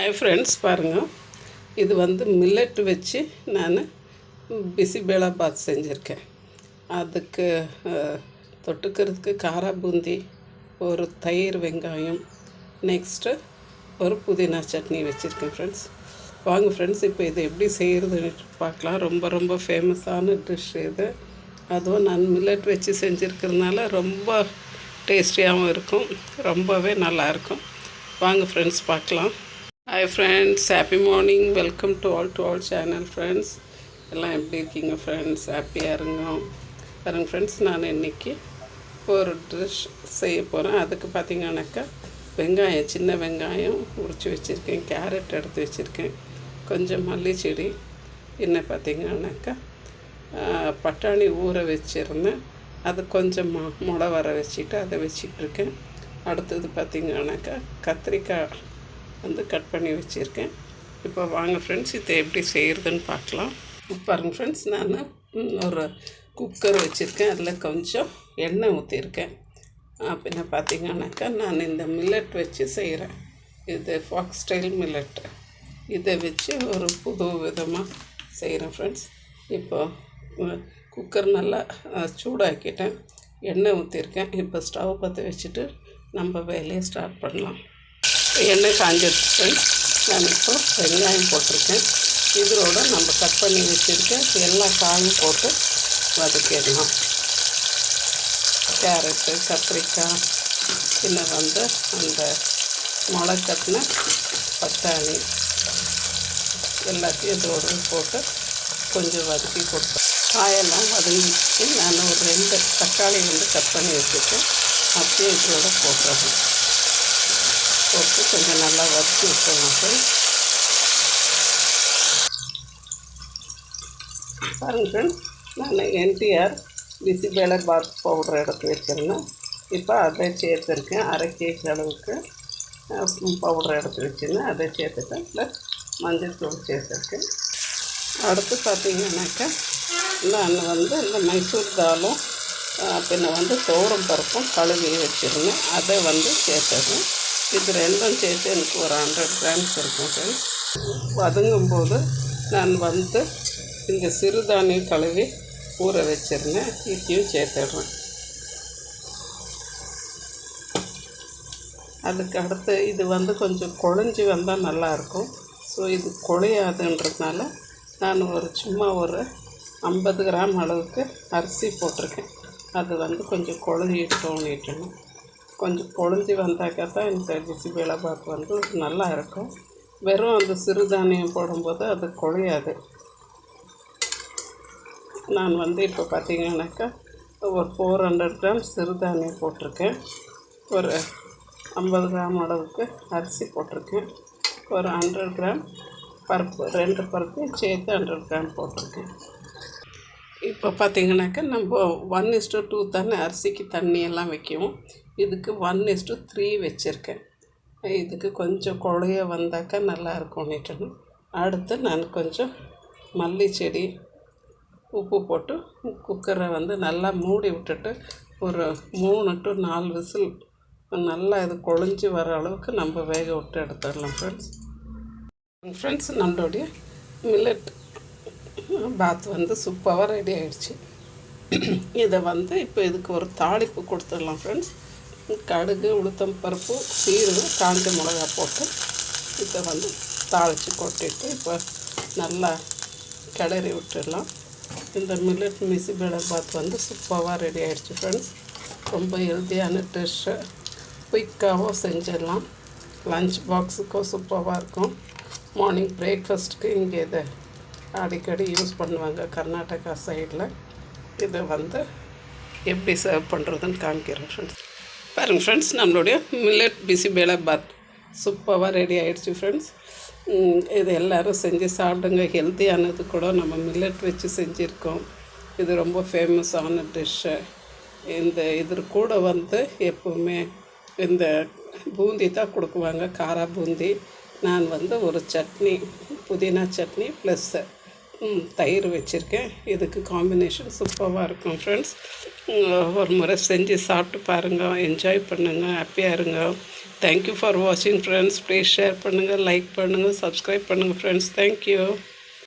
Hi friends, பாருங்கள். இது வந்து மில்லட் வச்சு நான் பிசிபேளா பாத் செஞ்சுருக்கேன். அதுக்கு தொட்டுக்கிறதுக்கு காரா பூந்தி, ஒரு தயிர், வெங்காயம், நெக்ஸ்ட்டு ஒரு புதினா சட்னி வச்சுருக்கேன் ஃப்ரெண்ட்ஸ். வாங்க ஃப்ரெண்ட்ஸ், இப்போ இது எப்படி செய்கிறதுன்னு பார்க்கலாம். ரொம்ப ஃபேமஸான டிஷ் இது. அதுவும் நான் மில்லட் வச்சு செஞ்சுருக்கிறதுனால ரொம்ப டேஸ்டியாகவும் இருக்கும், ரொம்பவே நல்லாயிருக்கும். வாங்க ஃப்ரெண்ட்ஸ் பார்க்கலாம். Hi friends, happy morning. Welcome to all channel friends. எல்லாம் எப்படி இருக்கீங்க ஃப்ரெண்ட்ஸ்? ஹாப்பியாக இருங்க. பாருங்க ஃப்ரெண்ட்ஸ், நான் இன்றைக்கி ஒரு டிஷ் செய்ய போகிறேன். அதுக்கு பார்த்திங்கனாக்கா வெங்காயம், சின்ன வெங்காயம் உரித்து வச்சுருக்கேன், கேரட் எடுத்து வச்சுருக்கேன், கொஞ்சம் மல்லி செடி, என்ன பார்த்திங்கனாக்கா பட்டாணி ஊற வச்சுருந்தேன், அது கொஞ்சம் முளை வர வச்சுட்டு அதை வச்சிட்ருக்கேன். அடுத்தது பார்த்திங்கனாக்கா கத்திரிக்காய் வந்து கட் பண்ணி வச்சுருக்கேன். இப்போ வாங்க ஃப்ரெண்ட்ஸ், இதை எப்படி செய்கிறதுன்னு பார்க்கலாம். பாருங்கள் ஃப்ரெண்ட்ஸ், நான் ஒரு குக்கர் வச்சுருக்கேன், அதில் கொஞ்சம் எண்ணெய் ஊற்றிருக்கேன். பின்ன பார்த்திங்கனாக்கா நான் இந்த மில்லட் வச்சு செய்கிறேன். இது ஃபாக்ஸ் ஸ்டைல் மில்லட். இதை வச்சு ஒரு புது விதமாக செய்கிறேன் ஃப்ரெண்ட்ஸ். இப்போ குக்கர் நல்லா சூடாக்கிட்டேன், எண்ணெய் ஊற்றிருக்கேன். இப்போ ஸ்டவ் பற்ற வச்சுட்டு நம்ம வேலையை ஸ்டார்ட் பண்ணலாம். எண்ணெய் காஞ்சிருச்சு ஃப்ரெண்ட்ஸ். நான் இப்போ வெங்காயம் போட்டிருக்கேன். இதோட நம்ம கட் பண்ணி வச்சுருக்கேன் எல்லா காயும் போட்டு வதக்கிடலாம். கேரட்டு, கத்திரிக்காய், பின்ன வந்து அந்த முளை கட்டின பட்டாணி எல்லாத்தையும் இதோடு போட்டு கொஞ்சம் வதக்கி கொடுத்தேன். காயெல்லாம் வதங்கிச்சு. நான் ஒரு 2 தக்காளி வந்து கட் பண்ணி வச்சுருக்கேன், அப்படியே இதோட போட்டுறேன். போட்டு கொஞ்சம் நல்லா வதக்கி விட்டுருவோம் ஃப்ரெண்ட்ஸ். பாருங்கள் ஃப்ரெண்ட்ஸ், நான் என்டிஆர் பிசிபேளா பாத் பவுடர் எடுத்து வச்சுருந்தேன். இப்போ அதை சேர்த்துருக்கேன். 1/2 kg அளவுக்கு பவுடர் எடுத்து வச்சுருந்தேன், அதை சேர்த்துட்டேன். ப்ளஸ் மஞ்சள் தூள் சேர்த்துருக்கேன். அடுத்து பார்த்திங்கனாக்கா நான் வந்து இந்த மைசூர் தாலும் பின்ன வந்து துவரம் பருப்பும் கழுவி வச்சுருந்தேன், அதை வந்து சேர்த்துருக்கேன். இது ரெண்டும் சேர்த்து எனக்கு ஒரு 100 grams இருக்கும் ஃப்ரெண்ட்ஸ். வதங்கும்போது நான் வந்து இந்த சிறுதானியம் கழுவி ஊற வச்சுருந்தேன், இதையும் சேர்த்துடுறேன். அதுக்கு அடுத்து இது வந்து கொஞ்சம் குழஞ்சி வந்தால் நல்லாயிருக்கும். ஸோ இது குழையாதுன்றதுனால நான் சும்மா ஒரு 50 கிராம் அளவுக்கு அரிசி போட்டிருக்கேன். அது வந்து கொஞ்சம் குழஞ்சிட்டோன்னிட்டணும். கொஞ்சம் குழஞ்சி வந்தாக்கா தான் இந்த பிசிபேளா பாத் வந்து நல்லா இருக்கும். வெறும் அந்த சிறுதானியம் போடும்போது அது குழையாது. நான் வந்து இப்போ பார்த்திங்கனாக்கா ஒரு 400 grams சிறுதானியம் போட்டிருக்கேன், ஒரு 50 கிராம் அளவுக்கு அரிசி போட்டிருக்கேன், ஒரு 100 கிராம் பருப்பு, 2 பருப்பையும் சேர்த்து 100 கிராம் போட்டிருக்கேன். இப்போ பார்த்திங்கனாக்கா நம்ம 1:2 தானே அரிசிக்கு தண்ணியெல்லாம் வைக்கவும், இதுக்கு 1:3 வச்சுருக்கேன். இதுக்கு கொஞ்சம் குழைய வந்தாக்கா நல்லா இருக்கும்னுட்டு அடுத்து நான் கொஞ்சம் மல்லி செடி, உப்பு போட்டு குக்கரை வந்து நல்லா மூடி விட்டுட்டு ஒரு 3 to 4 விசில் நல்லா இது குழஞ்சி வர அளவுக்கு நம்ம வேக விட்டு எடுத்துடலாம் ஃப்ரெண்ட்ஸ். நம்மளுடைய மில்லட் பாத் வந்து சூப்பராக ரெடி ஆகிடுச்சு. இதை வந்து இப்போ இதுக்கு ஒரு தாளிப்பு கொடுத்துடலாம் ஃப்ரெண்ட்ஸ். கடுகு, உளுத்தம் பருப்பு, சீரகம், காஞ்ச மிளகா போட்டு இதை வந்து தாளித்து கொட்டிட்டு இப்போ நல்லா கிளறி விட்டுடலாம். இந்த மில்லட் பிசிபேளா பாத் வந்து சூப்பராக ரெடி ஆகிடுச்சு ஃப்ரெண்ட்ஸ். ரொம்ப ஹெல்த்தியான டிஷ்ஷு, குயிக்காகவும் செஞ்சிடலாம். லஞ்ச் பாக்ஸுக்கும் சூப்பராக இருக்கும். மார்னிங் பிரேக்ஃபாஸ்ட்டுக்கு இங்கே இதை அடிக்கடி யூஸ் பண்ணுவாங்க கர்நாடகா சைடில். இதை வந்து எப்படி சர்வ் பண்ணுறதுன்னு காமிக்கிறேன் ஃப்ரெண்ட்ஸ். பாருங்கள் ஃப்ரெண்ட்ஸ், நம்மளுடைய மில்லட் பிசிபேளா பாத் சூப்பராக ரெடி ஆகிடுச்சு ஃப்ரெண்ட்ஸ். இது எல்லோரும் செஞ்சு சாப்பிடுங்க. ஹெல்த்தியானது கூட நம்ம மில்லட் வச்சு செஞ்சுருக்கோம். இது ரொம்ப ஃபேமஸான டிஷ்ஷு. இது கூட வந்து எப்போவுமே இந்த பூந்தி தான் கொடுக்குவாங்க, காரா பூந்தி. நான் வந்து ஒரு சட்னி, புதினா சட்னி ப்ளஸ் தயிர் வச்சுருக்கேன். இதுக்கு காம்பினேஷன் சூப்பராக இருக்கும் ஃப்ரெண்ட்ஸ். ஒரு முறை செஞ்சு சாப்பிட்டு பாருங்கள், என்ஜாய் பண்ணுங்கள், ஹாப்பியாக இருங்க. தேங்க்யூ ஃபார் வாட்சிங் ஃப்ரெண்ட்ஸ். ப்ளீஸ் ஷேர் பண்ணுங்கள், லைக் பண்ணுங்கள், சப்ஸ்கிரைப் பண்ணுங்கள் ஃப்ரெண்ட்ஸ். தேங்க்யூ.